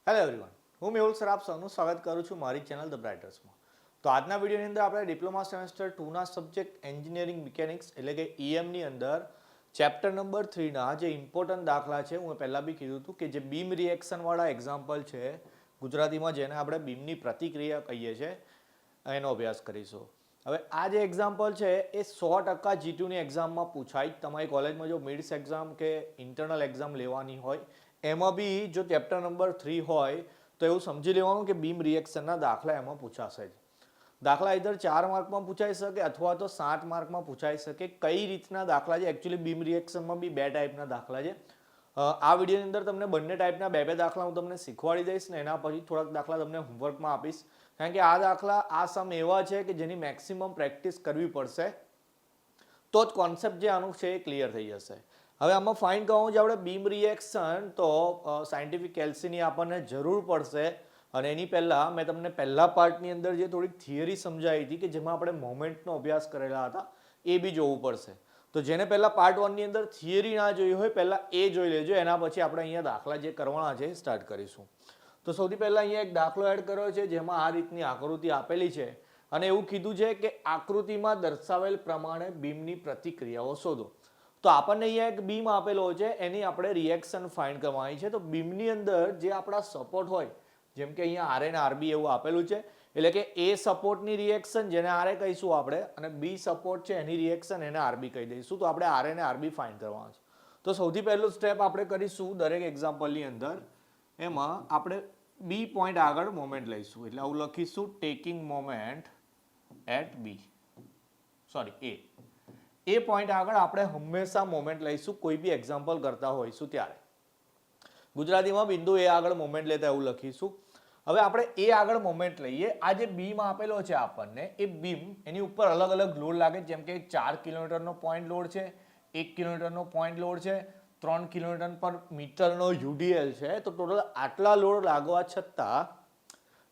Hello everyone, હું Mehul sir આપ સૌનું સ્વાગત કરું છું મારી ચેનલ ધ બ્રાઇટર્સમાં. તો આજના વિડીયોની અંદર આપણે ડિપ્લોમા સેમેસ્ટર 2ના સબ્જેક્ટ એન્જિનિયરિંગ મિકેનિક્સ એટલે કે EMની અંદર ચેપ્ટર નંબર 3ના જે ઇમ્પોર્ટન્ટ દાખલા છે, હું પહેલાં બી કીધું હતું કે જે બીમ રિએક્શનવાળા એક્ઝામ્પલ છે, ગુજરાતીમાં જેને આપણે બીમની પ્રતિક્રિયા કહીએ છીએ, એનો અભ્યાસ કરીશું. હવે આ જે એક્ઝામ્પલ છે એ 100% G2ની એક્ઝામમાં પૂછાય. તમારી કોલેજમાં જો મિડ્સ એક્ઝામ કે ઇન્ટરનલ એક્ઝામ લેવાની હોય એમાં બી જો ચેપ્ટર નંબર 3 હોય તો એવું સમજી લેવાનું કે બીમ રિએક્શનના દાખલા એમાં પૂછાશે જ. દાખલા ઇધર 4 માર્કમાં પૂછાઈ શકે અથવા તો 7 માર્કમાં પૂછાઈ શકે. કઈ રીતના દાખલા છે? એકચ્યુઅલી બીમ રિએક્શનમાં બી બે ટાઈપના દાખલા છે. આ વિડીયોની અંદર તમને બંને ટાઈપના બે દાખલા હું તમને શીખવાડી દઈશ ને એના પછી થોડાક દાખલા તમને હોમવર્કમાં આપીશ. કારણ કે આ દાખલા આ સમ એવા છે કે જેની મેક્સિમમ પ્રેક્ટિસ કરવી પડશે તો જ કોન્સેપ્ટ જે આનું છે એ ક્લિયર થઈ જશે. હવે આમાં ફાઇન કહું છે આપણે બીમ રિએક્શન તો સાયન્ટિફિક કેલ્સીની આપણને જરૂર પડશે. અને એની પહેલાં મેં તમને પહેલા પાર્ટની અંદર જે થોડીક થિયરી સમજાવી હતી કે જેમાં આપણે મોમેન્ટનો અભ્યાસ કરેલા હતા એ બી જોવું પડશે. તો જેને પહેલાં પાર્ટ 1ની અંદર થિયરી ના જોઈ હોય પહેલાં એ જોઈ લેજો. એના પછી આપણે અહીંયા દાખલા જે કરવાના છે સ્ટાર્ટ કરીશું. તો સૌથી પહેલાં અહીંયા એક દાખલો એડ કર્યો છે જેમાં આ રીતની આકૃતિ આપેલી છે અને એવું કીધું છે કે આકૃતિમાં દર્શાવેલ પ્રમાણે બીમની પ્રતિક્રિયાઓ શોધો. તો આપણને અહીંયા એક બીમ આપેલો છે, એની આપણે રિએક્શન ફાઇન્ડ કરવાની છે. તો બીમની અંદર જે આપણા સપોર્ટ હોય, જેમ કે અહીંયા આર અને આરબી એવું આપેલું છે, એટલે કે એ સપોર્ટની રિએક્શન જેને આરએ કહીશું આપણે અને બી સપોર્ટ છે એની રિએક્શન એને આરબી કહી દઈશું. તો આપણે આર અને આરબી ફાઇન્ડ કરવાના છે. તો સૌથી પહેલું સ્ટેપ આપણે કરીશું દરેક એક્ઝામ્પલની અંદર, એમાં આપણે બી પોઈન્ટ આગળ મોમેન્ટ લઈશું. એટલે આવું લખીશું taking moment at B, sorry A point આગળ આપણે હંમેશા મોમેન્ટ લઈશું કોઈ બી એક્ઝામ્પલ કરતા હોઈશું ત્યારે. ગુજરાતીમાં બિંદુ એ આગળ મોમેન્ટ લેતા એવું લખીશું. હવે આપણે એ આગળ મોમેન્ટ લઈએ. આ જે બીમ આપેલો છે આપણને, એ બીમ એની ઉપર અલગ અલગ લોડ લાગે, જેમ કે 4 કિલોમીટરનો પોઈન્ટ લોડ છે, 1 કિલોમીટરનો પોઈન્ટ લોડ છે, 3 કિલોમીટર પર મીટરનો યુડીએલ છે. તો ટોટલ આટલા લોડ લાગવા છતાં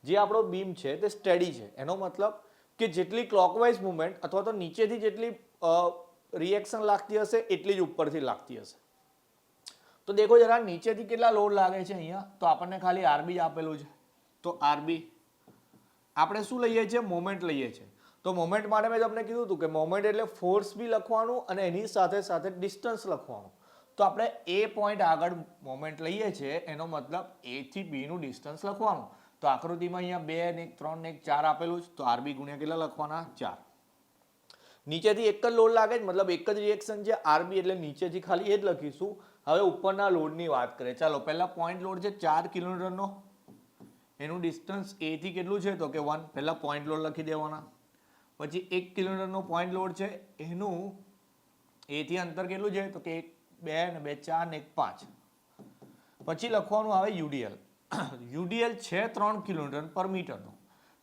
જે આપણો બીમ છે તે સ્ટેડી છે. એનો મતલબ કે જેટલી ક્લોકવાઇઝ મુવમેન્ટ અથવા તો નીચેથી જેટલી રિએક્શન લાગતી હશે એટલી જ ઉપરથી લાગતી હશે. તો દેખો જરા નીચેથી કેટલા લોડ લાગે છે અહીંયા, તો આપણને ખાલી આરબી જ આપેલું છે. તો આરબી આપણે શું લઈએ છીએ? મોમેન્ટ લઈએ છીએ. તો મોમેન્ટ માટે મેં તમને કીધું હતું કે મોમેન્ટ એટલે ફોર્સ બી લખવાનું અને એની સાથે સાથે ડિસ્ટન્સ લખવાનું. તો આપણે એ પોઈન્ટ આગળ મોમેન્ટ લઈએ છીએ, એનો મતલબ એ થી બી નું ડિસ્ટન્સ લખવાનું. તો આકૃતિમાં અહીંયા 2 ને 1 3 ને 1 4 આપેલું છે. તો આરબી ગુણ્યા કેટલા લખવાના? 4. નીચેથી એક જ લોડ લાગે છે, મતલબ એક જ રિએક્શન છે આરબી, એટલે નીચેથી ખાલી એ જ લખીશું. હવે ઉપરના લોડની વાત કરીએ. ચાલો પહેલા પોઈન્ટ લોડ છે 4 કિલોમીટરનો, એનું ડિસ્ટન્સ એ થી કેટલું છે? તો કે 1. પહેલા પોઈન્ટ લોડ લખી દેવાના. પછી 1 કિલોમીટરનો પોઈન્ટ લોડ છે, એનું એ થી અંતર કેટલું છે? તો કે 1 2 2 4 ને 1 5. પછી લખવાનું આવે યુડીએલ. યુડીએલ છે 3 કિલોમીટર પર મીટરનો,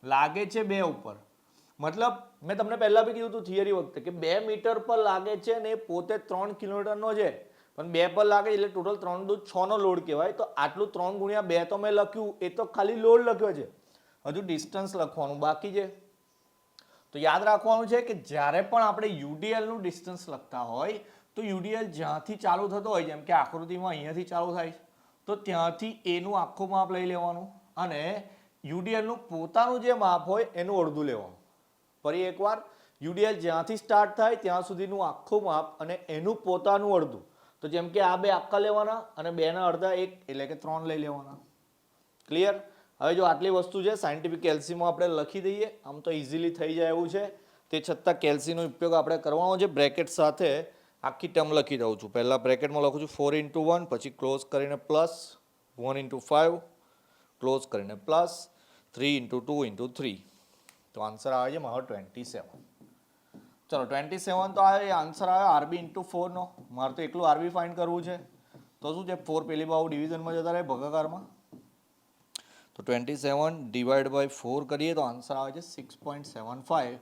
લાગે છે 2 ઉપર. મતલબ મેં તમને પહેલા બી કીધું હતું થિયરી વખતે કે 2 મીટર પર લાગે છે ને એ પોતે 3 કિલોમીટરનો છે, પણ 2 પર લાગે એટલે ટોટલ 3 દુ 6 નો લોડ કહેવાય. તો આટલું 3 ગુણ્યા 2 તો મેં લખ્યું, એ તો ખાલી લોડ લખ્યો છે, હજુ ડિસ્ટન્સ લખવાનું બાકી છે. તો યાદ રાખવાનું છે કે જ્યારે પણ આપણે યુડીએલ નું ડિસ્ટન્સ લખતા હોય તો યુડીએલ જ્યાંથી ચાલુ થતો હોય, જેમ કે આકૃતિમાં અહીંયાથી ચાલુ થાય તો ત્યાંથી એનું આખું માપ લઈ લેવાનું અને યુડીએલ નું પોતાનું જે માપ હોય એનું અડધું લેવાનું. ફરી એકવાર, યુડીએલ જ્યાંથી સ્ટાર્ટ થાય ત્યાં સુધીનું આખું માપ અને એનું પોતાનું અડધું. તો જેમ કે આ 2 આખા લેવાના અને 2 ના અડધા 1 એટલે કે 3 લઈ લેવાના. ક્લિયર? હવે જો આટલી વસ્તુ છે સાયન્ટિફિક કેલ્સીમાં આપણે લખી દઈએ, આમ તો ઇઝીલી થઈ જાય એવું છે. તે છતાં કેલ્સીનો ઉપયોગ આપણે કરવાનો છે. બ્રેકેટ સાથે આખી ટર્મ લખી દઉં છું. પહેલા બ્રેકેટમાં લખું છું 4 × 1, પછી ક્લોઝ કરીને પ્લસ 1 × 5, ક્લોઝ કરીને પ્લસ 3 × 2 × 3. તો આન્સર આવે છે મારો 27. ચલો 27 તો આવે, આન્સર આવે આરબી × 4 નો. મારે તો એકલું આરબી ફાઇન્ડ કરવું છે. તો શું છે? 4 પેલી બાજુ ડિવિઝનમાં જતા રહે ભાગાકારમાં. તો 27 ડિવાઈડ બાય 4 કરીએ તો આન્સર આવે છે 6.75.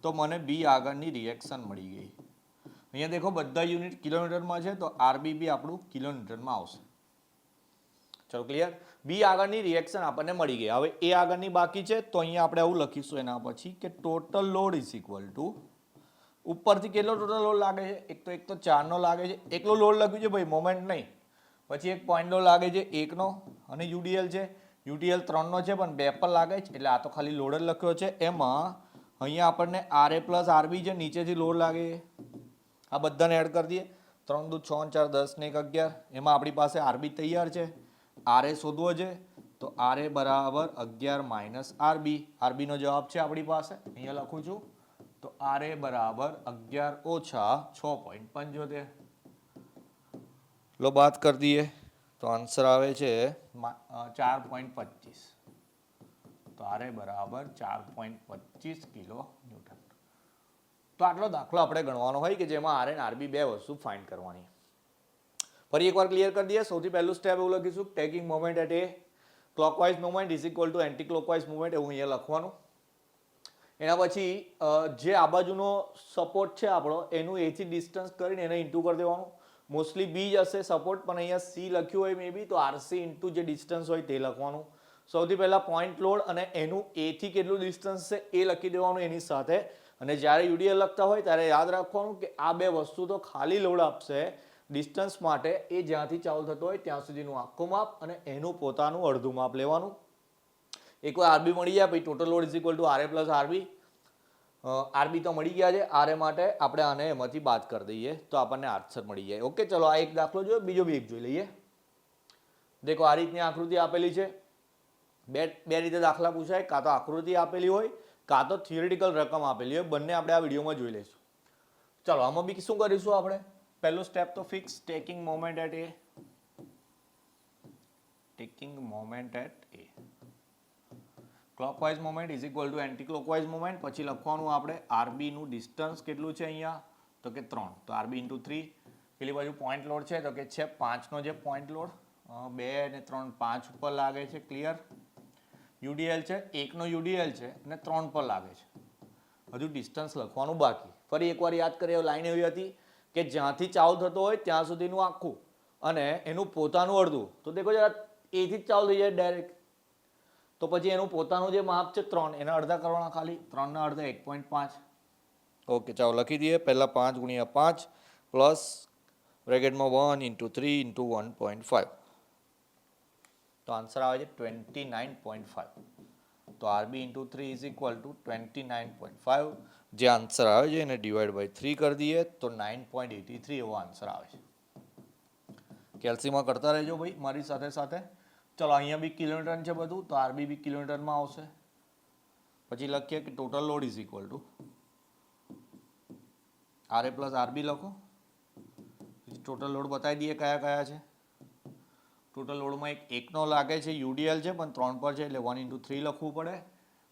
તો મને બી આગળની રિએક્શન મળી ગઈ. અહીંયા દેખો બધા યુનિટ કિલોમીટરમાં છે, તો આરબી બી આપણું કિલોમીટરમાં આવશે. ચલો ક્લિયર? બી આગળની રિએક્શન આપણને મળી ગઈ. હવે એ આગળની બાકી છે, તો અહીંયા આપણે આવું લખીશું એના પછી કે total load is equal two ઉપરથી કેટલો ટોટલ લોડ લાગે છે? એક તો 4 નો લાગે છે, એકલો લોડ લખ્યું છે ભાઈ, મોમેન્ટ નહીં. પછી એક પોઈન્ટ લોડ લાગે છે 1 નો અને યુડીએલ છે, યુટીએલ 3નો છે પણ 2 પર લાગે છે એટલે આ તો ખાલી લોડ જ લખ્યો છે. એમાં અહીંયા આપણને RA પ્લસ RB છે, નીચેથી લોડ લાગે, આ બધાને એડ કરી દઈએ. 3 દુ 6 4 10 ને 1 11. એમાં આપણી પાસે RB તૈયાર છે, RA શોધવો છે તો RA બરાબર 11 માઇનસ RB. RB નો જવાબ છે આપણી પાસે, અહીંયા લખું છું તો RA બરાબર 11 ઓછા 6.75. લો બાત કરી દઈએ તો આન્સર આવે છે 4.25. તો RA બરાબર 4.25 કિલો ન્યૂટન. તો આટલો દાખલો આપણે ગણવાનો હોય કે જેમાં RA અને RB બે વસ્તુ ફાઇન્ડ કરવાની. ફરી એકવાર ક્લિયર કરી દઈએ. સૌથી પહેલું સ્ટેપ એવું લખીશું, taking moment at A clockwise moment is equal to anti clockwise moment, એવું અહીંયા લખવાનું. એના પછી જે આ બાજુનો સપોર્ટ છે આપણો એનું એથી ડિસ્ટન્સ કરીને એને ઇન્ટુ કરી દેવાનું. મોસ્ટલી બી જ હશે સપોર્ટ, પણ અહીંયા સી લખ્યું હોય મે બી, તો આરસી ઇન્ટુ જે ડિસ્ટન્સ હોય તે લખવાનું. સૌથી પહેલા પોઈન્ટ લોડ અને એનું એથી કેટલું ડિસ્ટન્સ છે એ લખી દેવાનું એની સાથે. અને જ્યારે યુડીએલ લખતા હોય ત્યારે યાદ રાખવાનું કે આ બે વસ્તુ તો ખાલી લોડ આપશે ડિસ્ટન્સ માટે, એ જ્યાંથી ચાલુ થતો હોય ત્યાં સુધીનું આખું માપ અને એનું પોતાનું અડધું માપ લેવાનું. એકવાર આરબી મળી જાય પછી total load is equal to RA plus RB. R B તો મળી ગયા છે, RA માટે આપણે આને એમાંથી બાદ કરી દઈએ તો આપણને આન્સર મળી જાય. ઓકે, ચલો આ એક દાખલો જોયો, બીજો બી એક જોઈ લઈએ. દેખો આ રીતની આકૃતિ આપેલી છે. બે રીતે દાખલા પૂછાય, કાં તો આકૃતિ આપેલી હોય કાં તો થિયરિટિકલ રકમ આપેલી હોય, બંને આપણે આ વિડીયોમાં જોઈ લઈશું. ચલો આમાં બી શું કરીશું આપણે? પહેલું સ્ટેપ તો fix, taking moment at A. Taking moment at A clockwise moment is equal to anti clockwise moment. પછી લખવાનું આપણે આરબી નું ડિસ્ટન્સ કેટલું છે અહીંયા, તો કે 3, તો આરબી ઇન્ટુ 3. પેલી બાજુ પોઈન્ટ લોડ છે તો કે છે 5નો જે પોઈન્ટ લોડ, 2 અને 3 5 ઉપર લાગે છે, ક્લિયર. યુડીએલ છે, 1નો યુડીએલ છે અને 3 પર લાગે છે. હજુ ડિસ્ટન્સ લખવાનું બાકી. ફરી એકવાર યાદ કરીએ, લાઈન એવી હતી કે જ્યાંથી ચાલુ થતો હોય ત્યાં સુધીનું આખું અને એનું પોતાનું અડધું. તો દેખો જરા એથી જ ચાલુ થઈ જાય ડાયરેક્ટ, તો પછી એનું પોતાનું જે માપ છે 3, એના અડધા કરવાના ખાલી. 3ના અડધા 1.5. ઓકે, ચાલો લખી દઈએ. પહેલા 5 ગુણ્યા 5 પ્લસ બ્રેકેટમાં 1 ઇન્ટુ 3 ઇન્ટુ 1.5. તો આન્સર આવે છે 29.5. તો R B into 3 is equal to 29.5. જે આન્સર આવે છે એને ડિવાઈડ બાય 3 કરી દઈએ તો 9.83 એવો આન્સર આવે છે. કેલ્સીમાં કરતા રહેજો ભાઈ મારી સાથે સાથે. ચલો અહીંયા બી કિલોમીટર છે બધું, તો આરબી બી કિલોમીટરમાં આવશે. પછી લખીએ કે total load is equal to RA plus RB લખો. ટોટલ લોડ બતાવી દઈએ કયા કયા છે. ટોટલ લોડમાં એક 1નો લાગે છે, યુડીએલ છે પણ 3 પર છે એટલે 1 ઇન્ટુ 3 લખવું પડે.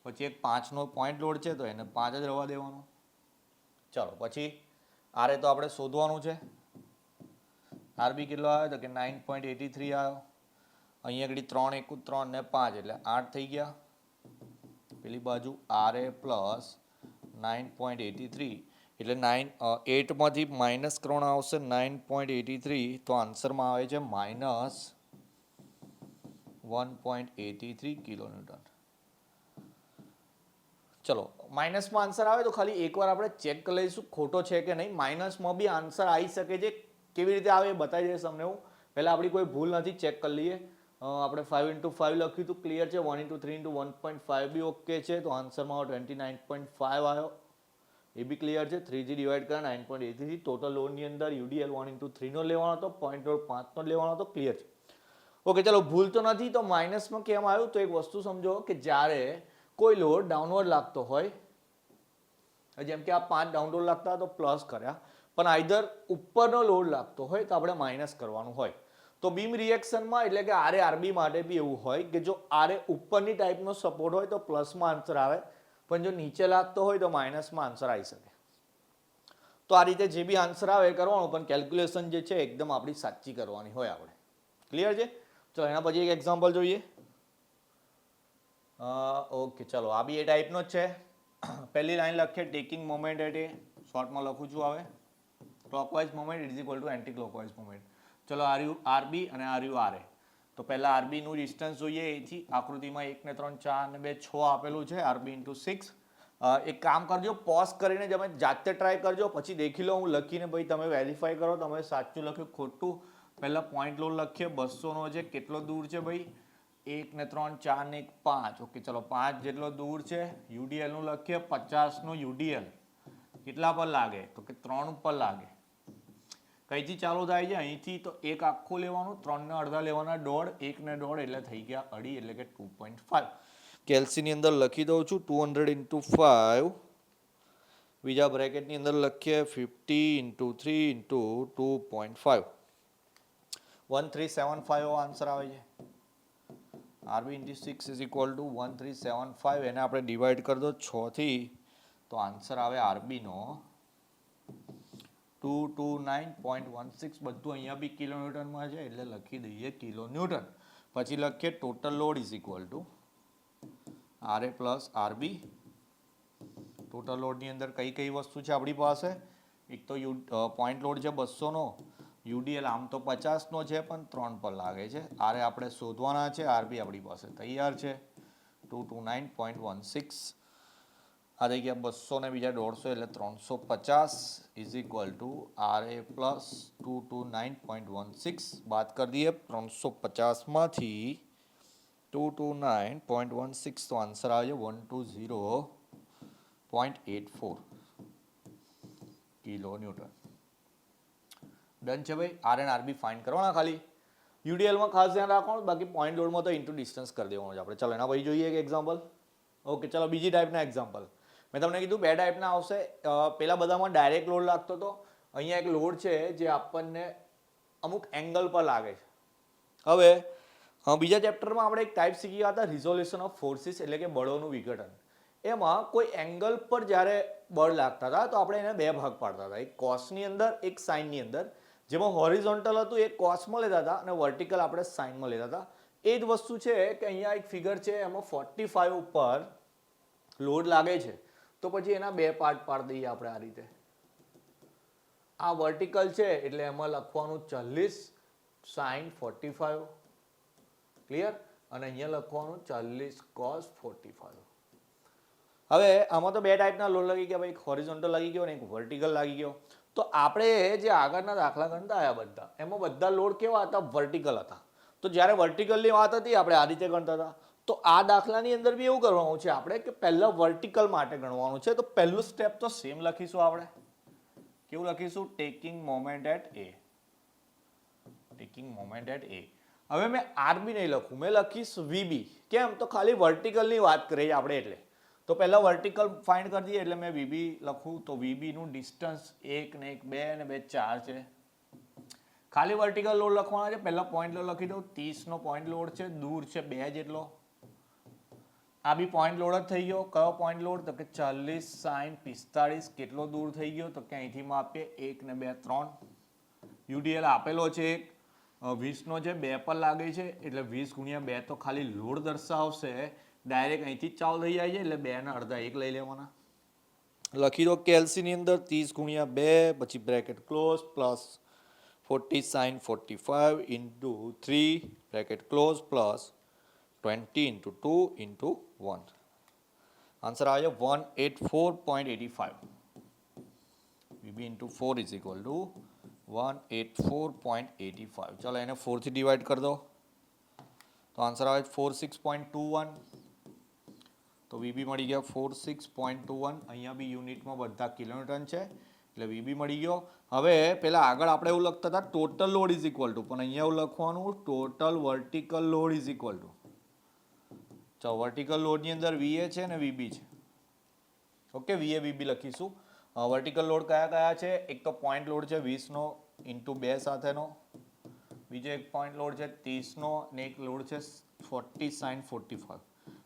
પછી એક 5નો પોઈન્ટ લોડ છે તો એને 5 જ રહેવા દેવાનું. ચલો પછી RA તો આપણે શોધવાનું છે. RB કેટલો આવ્યો તો કે 9.83 આવ્યો. અહીંયા આગળ 3 1 3 ને 5 એટલે 8 થઈ ગયા. પેલી બાજુ RA પ્લસ 9.83 એટલે 8માંથી માઇનસ કરવાના આવશે 9.83, તો આન્સરમાં આવે છે માઇનસ 1.83 કિલો ન્યૂટન. ચલો માઇનસમાં આન્સર આવે તો ખાલી એકવાર આપણે ચેક કરી લઈશું ખોટો છે કે નહીં. માઇનસમાં બી આન્સર આવી શકે છે, કેવી રીતે આવે એ બતાવી દઈશ તમને હું. પહેલાં આપણી કોઈ ભૂલ નથી, ચેક કરી લઈએ. આપણે 5 ઇન્ટુ 5 લખ્યું હતું, ક્લિયર છે. 1 ઇન્ટુ 3 ઇન્ટુ 1.5 બી ઓકે છે, તો આન્સરમાં 29.5 આવ્યો, એ બી ક્લિયર છે. 3 થી ડિવાઈડ કરે 9.83. ટોટલ લોડની અંદર યુડીએલ 1 ઇન્ટુ 3નો લેવાનો હતો, પોઈન્ટ લોડ 5નો લેવાનો હતો, ક્લિયર છે. ઓકે, ચલો ભૂલ તો નથી. તો માઇનસમાં કેમ આવ્યું તો એક વસ્તુ સમજો કે જ્યારે કોઈ લોડ ડાઉનવર્ડ લાગતો હોય, જેમ કે આ 5 ડાઉનવર્ડ લાગતા તો પ્લસ કર્યા, પણ આઈધર ઉપરનો લોડ લાગતો હોય તો આપણે માઇનસ કરવાનું હોય. તો બીમ રિએક્શનમાં એટલે કે RA RB માટે બી એવું હોય કે જો RA ઉપરની ટાઈપનો સપોર્ટ હોય તો પ્લસમાં આન્સર આવે, પણ જો નીચે લાગતો હોય તો માઇનસમાં આન્સર આવી શકે. તો આ રીતે જે બી આન્સર આવે એ કરવાનું, પણ કેલ્ક્યુલેશન જે છે એકદમ આપણી સાચી કરવાની હોય આપણે. ક્લિયર છે? ચલો એના પછી એક એક્ઝામ્પલ જોઈએ. ઓકે, ચલો આ બી એ ટાઈપનો જ છે. પહેલી લાઈન લખીએ, ટેકિંગ મોમેન્ટ એટ એ, શોર્ટમાં લખું છું હવે. Clockwise moment is equal to anti clockwise moment. ચલો આરબી અને RA. તો પહેલા આરબી નું ડિસ્ટન્સ જોઈએ એથી. આકૃતિમાં 1 ને 3 4 ને 2 6 આપેલું છે, આરબી ઇન્ટુ 6. એક કામ કરજો, પોઝ કરીને તમે જાતે ટ્રાય કરજો, પછી દેખી લો હું લખીને ભાઈ તમે વેરીફાઈ કરો તમે સાચું લખ્યું ખોટું. પહેલા પોઈન્ટ લોડ લખીએ, 200નો છે, કેટલો દૂર છે ભાઈ 1 ને 3 4 ને 1 5. ઓકે ચલો 5 જેટલો દૂર છે. યુડીએલ નું લખીએ 50 નો યુડીએલ કેટલા પર લાગે તો કે 3 ઉપર લાગે. કઈથી ચાલુ થાય છે અહીંથી તો એક આખું લેવાનું, 3 ને અડધા લેવાના, દોઢ, 1 ને દોઢ એટલે થઈ ગયા અઢી એટલે કે 2.5. કેલ્સી ની અંદર લખી દઉં છું 200 into 5. બીજા બ્રેકેટની અંદર લખીએ 50 into 3 into 2.5. 1375 આન્સર આવે છે. RB into 6 is equal to 1375. એને આપણે ડિવાઈડ કરી દો 6 થી તો આન્સર આવે RB નો 229.16. બધું અહીંયા બી કિલોન્યુટનમાં છે એટલે લખી દઈએ કિલોન્યુટન. પછી લખીએ total load is equal to RA plus RB. Total લોડની અંદર કઈ કઈ વસ્તુ છે આપણી પાસે? એક તો પોઈન્ટ લોડ છે 200 નો, યુડીએલ આમ તો 50 નો છે પણ 3 પર લાગે છે. RA આપણે શોધવાના છે, RB આપણી પાસે તૈયાર છે 229.16. આ થઈ ગયા 200 ને બીજા 150 એટલે 350 is equal to RA plus 229.16. બાદ કરી દઈએ 350 માંથી 229.16 તો આન્સર આવે છે 120.84 કિલો ન્યૂટન. ડન છે ભાઈ. આર એન્ડ આરબી ફાઇન્ડ કરવાના ખાલી. યુડીએલમાં ખાસ ધ્યાન રાખવાનું, બાકી પોઈન્ટ લોડમાં તો ઇન્ટુ ડિસ્ટન્સ કરી દેવાનું છે આપણે. ચલો એના પછી જોઈએ એક એક્ઝામ્પલ. ઓકે ચલો બીજી ટાઈપના એક્ઝામ્પલ. મેં તમને કીધું બે ટાઈપના આવશે. પેલા બધામાં ડાયરેક્ટ લોડ લાગતો હતો. અહીંયા એક લોડ છે જે આપણને અમુક એંગલ પર લાગે છે. હવે બીજા ચેપ્ટરમાં આપણે એક ટાઈપ શીખી ગયા હતા રિઝોલ્યુશન ઓફ ફોર્સિસ એટલે કે બળોનું વિઘટન. એમાં કોઈ એંગલ પર જ્યારે બળ લાગતા હતા તો આપણે એને બે ભાગ પાડતા હતા, એક કોસની અંદર એક સાઇનની અંદર. જેમાં હોરિઝોન્ટલ હતું એ કોસમાં લેતા હતા અને વર્ટિકલ આપણે સાઇનમાં લેતા હતા. એ જ વસ્તુ છે કે અહીંયા એક ફિગર છે એમાં 45 ઉપર લોડ લાગે છે તો પછી એના બે પાર્ટ પાડી દઈએ આપણે આ રીતે. આ વર્ટિકલ છે એટલે એમાં લખવાનું 40 સાઇન 45 ક્લિયર, અને અહીંયા લખવાનું 40 કોસ 45. હવે આમાં તો બે ટાઈપના લોડ લાગી ગયા ભાઈ, એક હોરિઝોન્ટલ લાગી ગયો અને એક વર્ટિકલ લાગી ગયો. તો આપણે જે આગળના દાખલા ગણતા આવ્યા બધા એમાં બધા લોડ કેવા હતા? વર્ટિકલ હતા. તો જ્યારે વર્ટિકલની વાત હતી આપણે આ રીતે ગણતા હતા. તો આ દાખલાની અંદર બી એવું કરવાનું છે આપણે કે પહેલા વર્ટિકલ માટે ગણવાનું છે. તો પહેલું સ્ટેપ તો સેમ લખીશું આપણે. કેવું લખીશું? Taking moment at A. Taking moment at A. હવે મેં આરબી નહીં લખું, મેં લખીશ વીબી. કેમ? તો ખાલી વર્ટિકલની વાત કરીએ આપણે એટલે. તો પહેલા વર્ટિકલ ફાઇન્ડ કરી દઈએ એટલે મેં વીબી લખું. તો વીબીનું ડિસ્ટન્સ 1 ને 1 2 ને 2 4 છે. ખાલી વર્ટિકલ લોડ લખવાના છે. પહેલા પોઈન્ટ લોડ લખી દઉં. 30 નો પોઈન્ટ લોડ છે, દૂર છે 2 જેટલો. આ બી પોઈન્ટ લોડ જ થઈ ગયો. કયો પોઈન્ટ લોડ? તો કે 40 સાઇન 45. કેટલો દૂર થઈ ગયો? તો કે અહીંથી માપીએ 1 ને 2 3. યુડીએલ આપેલો છે એક 20 નો છે, 2 પર લાગે છે એટલે 20 ગુણ્યા 2 તો ખાલી લોડ દર્શાવશે. ડાયરેક્ટ અહીંથી જ ચાલુ થઈ જાય છે એટલે 2 ના અડધા 1 લઈ લેવાના. લખી દો કેલ્સી ની અંદર 30 ગુણ્યા 2 પછી bracket close plus 40 sine 45 into 3 bracket close plus 20 into 2 into 1. Answer આવે છે 184.85. VB into 4 is equal to 184.85. ચલો એને 4 થી ડિવાઈડ કરી દો તો આન્સર આવે 46.21. તો વીબી મળી ગયા 46.21. અહીંયા બી યુનિટમાં બધા કિલોમીટર છે એટલે વીબી મળી ગયો. હવે પેલા આગળ આપણે એવું લખતા હતા total load is equal two, પણ અહીંયા એવું લખવાનું total vertical load is equal two. ચાલો વર્ટિકલ લોડની અંદર વીએ છે ને વીબી છે. ઓકે વીએ વીબી લખીશું. વર્ટિકલ લોડ કયા કયા છે? એક તો પોઈન્ટ લોડ છે 20 નો ઇન્ટુ 2 સાથેનો, બીજો એક પોઈન્ટ લોડ છે 30 નો અને એક લોડ છે 40 સાઇન 45.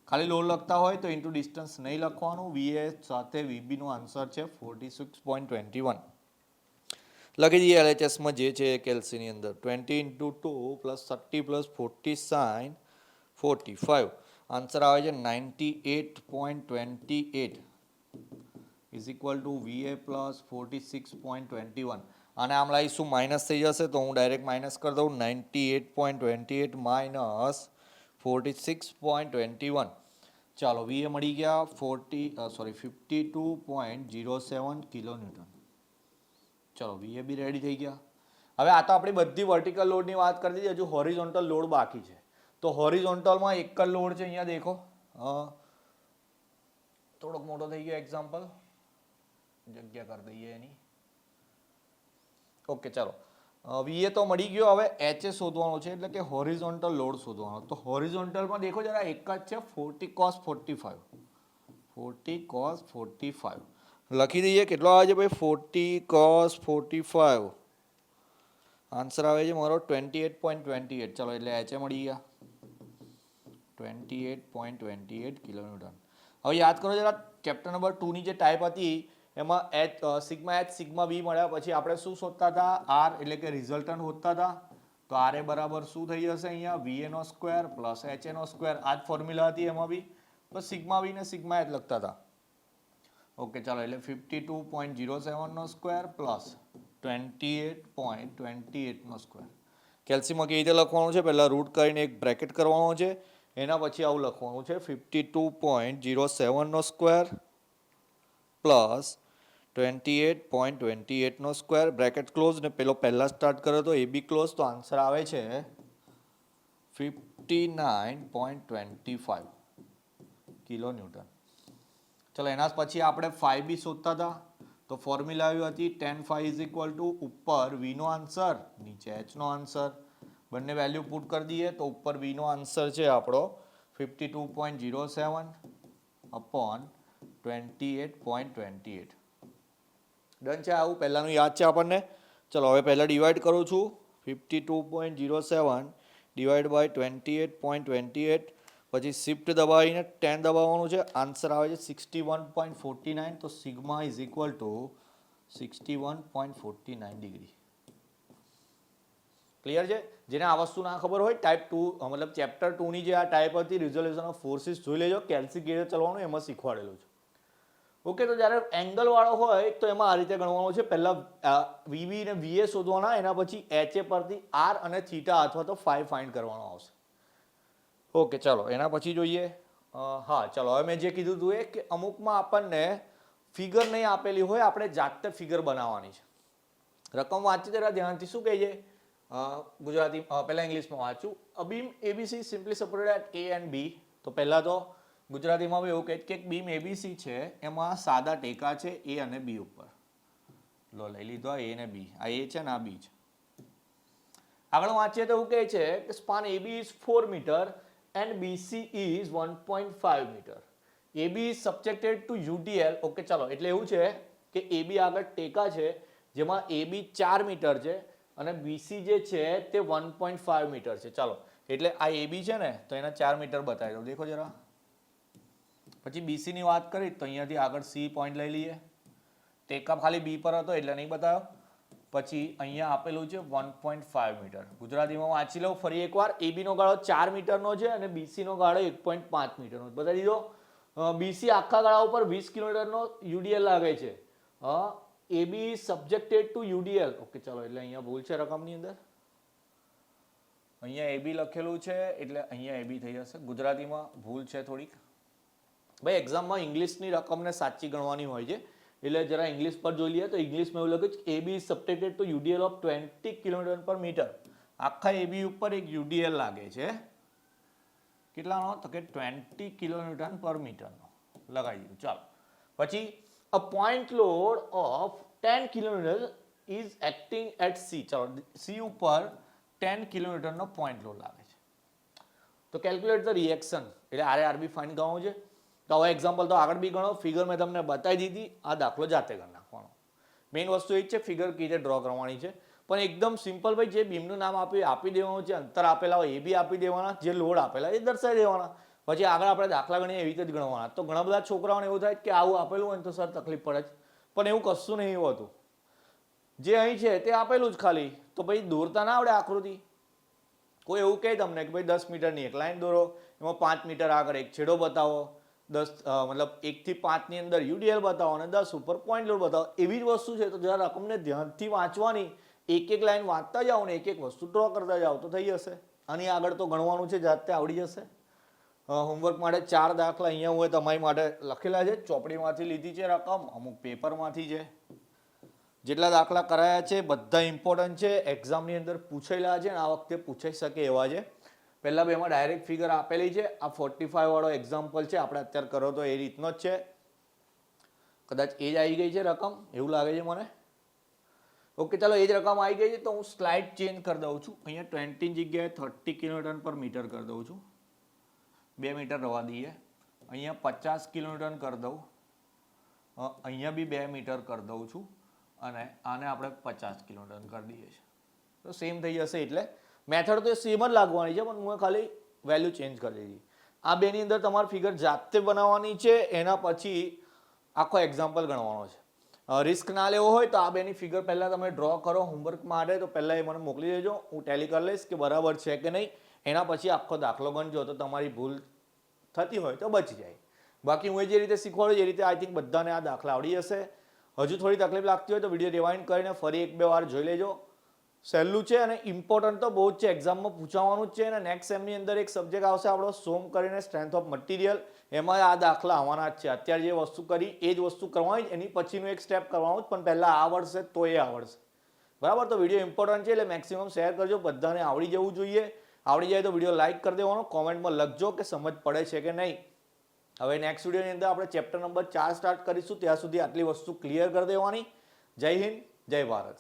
ખાલી લોડ લખતા હોય તો ઇન્ટુ ડિસ્ટન્સ નહીં લખવાનું. વીએ સાથે વીબીનો આન્સર છે 46.21. લખી દઈએ એલએચએસમાં જે છે કેલ્સીની અંદર 20 into 2 plus 30 plus 40 sine 45. Answer આવે છે 98.28 is equal to VA plus 46.21. અને આમ લાવીશું માઇનસ થઈ જશે તો હું ડાયરેક્ટ માઇનસ કરી દઉં. 98.28 માઇનસ 46.21. ચાલો વીએ મળી ગયા 52.07 કિલો ન્યૂટન. ચલો વીએ બી રેડી થઈ ગયા. હવે આ તો આપણી બધી વર્ટિકલ લોડની વાત કરી દીધી, હજુ હોરિઝોન્ટલ લોડ બાકી છે. તો હોરિઝોન્ટલમાં એક જ લોડ છે, અહીંયા દેખો થોડોક મોટો થઈ ગયો એક્ઝામ્પલ, જગ્યા કરી દઈએ એની. ઓકે ચાલો, VA તો મળી ગયો. હવે HA શોધવાનો છે, એટલે કે હોરિઝોન્ટલ લોડ શોધવાનો. તો હોરિઝોન્ટલમાં દેખો જરા એક જ છે, 40 cos 45. 40 cos 45 લખી દઈએ. કેટલો આવે છે ભાઈ? 40 cos 45. આન્સર આવે છે મારો 28.28. ચલો, એટલે HA મળી ગયા 28.28 કિલોન્યુટન. હવે યાદ કરો જરા, ચેપ્ટર નંબર 2 ની જે ટાઈપ હતી એમાં સિગ્મા H સિગ્મા B મળ્યા પછી આપણે શું શોધતા હતા? R એટલે કે રિઝલ્ટન્ટ શોધતા હતા. તો R એ બરાબર શું થઈ જશે અહીંયા? VA નો સ્ક્વેર પ્લસ HA નો સ્ક્વેર. આ જ ફોર્મ્યુલા હતી એમાં બી. તો સિગ્મા B ને સિગ્મા H લખતા હતા. ઓકે ચાલો, એટલે 52.07 નો સ્ક્વેર પ્લસ 28.28 નો સ્ક્વેર. કેલ્સીમાં કેવી રીતે લખવાનું છે? પહેલા રૂટ કરીને એક બ્રેકેટ કરવાનો છે, એના પછી આવું લખવાનું છે 52.07 નો સ્ક્વેર પ્લસ 28.28 નો સ્ક્વેર, બ્રેકેટ ક્લોઝ, ને પેલો પહેલા સ્ટાર્ટ કર્યો તો AB ક્લોઝ. તો આન્સર આવે છે 59.25 કિલો ન્યૂટન. ચલો, એના પછી આપણે phi બી શોધતા હતા. તો ફોર્મ્યુલા આવી હતી tan phi is equal two ઉપર V નો આન્સર, નીચે H નો આન્સર. બંને વેલ્યુ પુટ કરી દઈએ તો ઉપર V નો આન્સર છે આપણો 52.07 અપોન 28.28. ડન છે? આવું પહેલાનું યાદ છે આપણને. ચલો, હવે પહેલા ડિવાઈડ કરું છું. 52.07 ડિવાઈડ બાય 28.28, પછી શિફ્ટ દબાવીને 10 દબાવવાનું છે. આન્સર આવે છે 61.49. તો sigma is equal two 61.49 degree. Clear છે? જેને આ વસ્તુ ના ખબર હોય, ટાઈપ 2 મતલબ ચેપ્ટર 2 ની જે આ ટાઈપ હતી રિઝોલ્યુશન ઓફ ફોર્સિસ જોઈ લેજો. કેલ્સી કેવી રીતે ચલાવવાનું એમાં શીખવાડેલું છે. ઓકે, તો જ્યારે એંગલ વાળો હોય તો એમાં આ રીતે ગણવાનું છે. પહેલા VB ને VA શોધવાના, એના પછી HA પરથી R અને થીટા અથવા તો phi ફાઇન્ડ કરવાનો આવશે. ઓકે ચાલો, એના પછી જોઈએ. હા ચલો, હવે મેં જે કીધું હતું એ કે અમુકમાં આપણને ફિગર નહીં આપેલી હોય, આપણે જાતે ફિગર બનાવવાની છે. રકમ વાંચી જરા ધ્યાનથી. શું કહે છે ગુજરાતી? પહેલા ઇંગ્લિશમાં વાંચું. A beam ABC simply supported at A and B. તો પહેલા તો ગુજરાતીમાં બી એવું કહે કે બીમ ABC છે, એમાં સાદા ટેકા છે A અને B ઉપર. લો, લઈ લીધો A અને B. આ A છે ને આ B છે. આગળ વાંચીએ તો એવું કહે છે કે span AB is 4 meter and BC is 1.5 meter. AB is subjected to UDL. Okay ચાલો, એટલે એવું છે કે AB આગળ ટેકા છે જેમાં AB 4 મીટર છે અને BC જે છે તે 1.5 મીટર છે. ચાલો, એટલે આ AB છે ને તો એના 4 મીટર બતાવી દો. દેખો જરા. પછી BC ની વાત કરી તો અહીંયાથી આગળ C પોઈન્ટ લઈ લઈએ. ટેકા ખાલી B પર હતો એટલે નહીં બતાવ્યો. પછી અહીંયા આપેલું છે 1.5 મીટર. ગુજરાતીમાં વાંચી લઉં ફરી એકવાર. AB નો ગાળો 4 મીટરનો છે અને BC નો ગાળો 1.5 મીટરનો. બતાવી દીધો. BC આખા ગાળા ઉપર 20 કિલોમીટરનો UDL લાગે છે. AB subjected to UDL. Okay ચાલો, એટલે અહીંયા ભૂલ છે રકમની અંદર. અહીંયા AB લખેલું છે એટલે અહીંયા AB થઈ જશે. ગુજરાતીમાં ભૂલ છે થોડીક. ભાઈ એક્ઝામમાં ઇંગ્લિશની રકમને સાચી ગણવાની હોય છે, એટલે જરા ઇંગ્લિશ પર જોઈ લઈએ. તો ઇંગ્લિશમાં એવું લખ્યું છે AB is subjected to UDL of 20 kilometre પર મીટર. આખા AB ઉપર એક UDL લાગે છે. કેટલાનો? તો કે 20 કિલોન્યુટન પર મીટરનો લગાવી દીધું. ચાલો, પછી a point load of 10 kilometre is acting at C. ચાલો, C ઉપર 10 કિલોમીટરનો પોઈન્ટ લોડ લાગે છે. તો કેલ્ક્યુલેટ ધ રિએક્શન, એટલે RB ફાઇન્ડ કરવાનું છે. તો હવે એક્ઝામ્પલ તો આગળ બી ગણો, ફિગર મેં તમને બતાવી દીધી. આ દાખલો જાતે કરી નાખવાનો. મેઇન વસ્તુ એ જ છે ફિગર કેવી રીતે ડ્રો કરવાની છે. પણ એકદમ સિમ્પલ ભાઈ, જે બીમનું નામ આપ્યું આપી દેવાનું છે, અંતર આપેલા હોય એ બી આપી દેવાના, જે લોડ આપેલા એ દર્શાવી દેવાના. પછી આગળ આપણે દાખલા ગણીએ એવી રીતે જ ગણવાના. તો ઘણા બધા છોકરાઓને એવું થાય કે આવું આપેલું હોય તો સર તકલીફ પડે છે, પણ એવું કશું નહીં હોતું. જે અહીં છે તે આપેલું જ ખાલી. તો ભાઈ દોરતા ના આવડે આકૃતિ. કોઈ એવું કહે તમને કે ભાઈ 10 મીટરની એક લાઈન દોરો, એમાં 5 મીટર આગળ એક છેડો બતાવો, 10 મતલબ 1 થી 5 ની અંદર UDL બતાવો અને 10 ઉપર પોઈન્ટ લોડ બતાવો. એવી જ વસ્તુ છે. તો જરા રકમને ધ્યાનથી વાંચવાની, એક એક લાઈન વાંચતા જાઓ ને એક એક વસ્તુ ડ્રો કરતા જાઓ તો થઈ જશે. આની આગળ તો ગણવાનું છે, જાતે આવડી જશે. હોમવર્ક માટે 4 દાખલા અહીંયા હું તમારી માટે લખેલા છે. ચોપડીમાંથી લીધી છે રકમ, અમુક પેપરમાંથી છે. જેટલા દાખલા કરાયા છે બધા ઇમ્પોર્ટન્ટ છે, એક્ઝામની અંદર પૂછાયેલા છે અને આ વખતે પૂછાઈ શકે એવા છે. પહેલા બેમાં ડાયરેક્ટ ફિગર આપેલી છે. આ 45 વાળો એક્ઝામ્પલ છે, આપણે અત્યારે કરો તો એ રીતનો જ છે. કદાચ એ જ આવી ગઈ છે રકમ, એવું લાગે છે મને. ઓકે, ચાલો એ જ રકમ આવી ગઈ છે તો હું સ્લાઇડ ચેન્જ કરી દઉં છું. અહીંયા 20 ની જગ્યાએ 30 કિલોન્યુટન પર મીટર કરી દઉં છું. 2 મીટર રવા દઈએ. અહીંયા 50 કિલોન્યુટન કરી દઉં. અહીંયા બી 2 મીટર કરી દઉં છું અને આને આપણે 50 કિલોન્યુટન કરી દઈએ છીએ. તો સેમ થઈ જશે. એટલે મેથડ તો સેમ જ લાગવાની છે, પણ હું ખાલી વેલ્યુ ચેન્જ કરી દીધી. આ બેની અંદર તમારે ફિગર જાતે બનાવવાની છે, એના પછી આખો એક્ઝામ્પલ ગણવાનો છે. રિસ્ક ના લેવો હોય તો આ બેની ફિગર પહેલાં તમે ડ્રો કરો હોમવર્ક માટે, તો પહેલાં એ મને મોકલી દેજો. હું ટેલી કરી લઈશ કે બરાબર છે કે નહીં. એના પછી આખો દાખલો ગણજો, તો તમારી ભૂલ થતી હોય તો બચી જાય. બાકી હું જે રીતે શીખવાડું એ રીતે આઈ થિંક બધાને આ દાખલા આવડી જશે. હજુ થોડી તકલીફ લાગતી હોય તો વિડીયો રિવાઇન્ડ કરીને ફરી 1-2 વાર જોઈ લેજો. સહેલું છે અને ઇમ્પોર્ટન્ટ તો બહુ જ છે, એક્ઝામમાં પૂછાવાનું જ છે. અને નેક્સ્ટ સેમની અંદર એક સબ્જેક્ટ આવશે આપણો સોમ કરીને, સ્ટ્રેન્થ ઓફ મટીરિયલ. એમાં આ દાખલા આવવાના જ છે. અત્યારે જે વસ્તુ કરી એ જ વસ્તુ કરવાની, એની પછીનું એક સ્ટેપ કરવાનું જ, પણ પહેલાં આવડશે તો એ આવડશે. બરાબર? તો વિડીયો ઇમ્પોર્ટન્ટ છે એટલે મેક્સિમમ શેર કરજો. બધાને આવડી જવું જોઈએ. આવડી જાય તો વિડીયો લાઇક કરી દેવાનો. કોમેન્ટમાં લખજો કે સમજ પડે છે કે નહીં. હવે નેક્સ્ટ વિડીયોની અંદર આપણે ચેપ્ટર નંબર 4 સ્ટાર્ટ કરીશું. ત્યાં સુધી આટલી વસ્તુ ક્લિયર કરી દેવાની. જય હિન્દ, જય ભારત.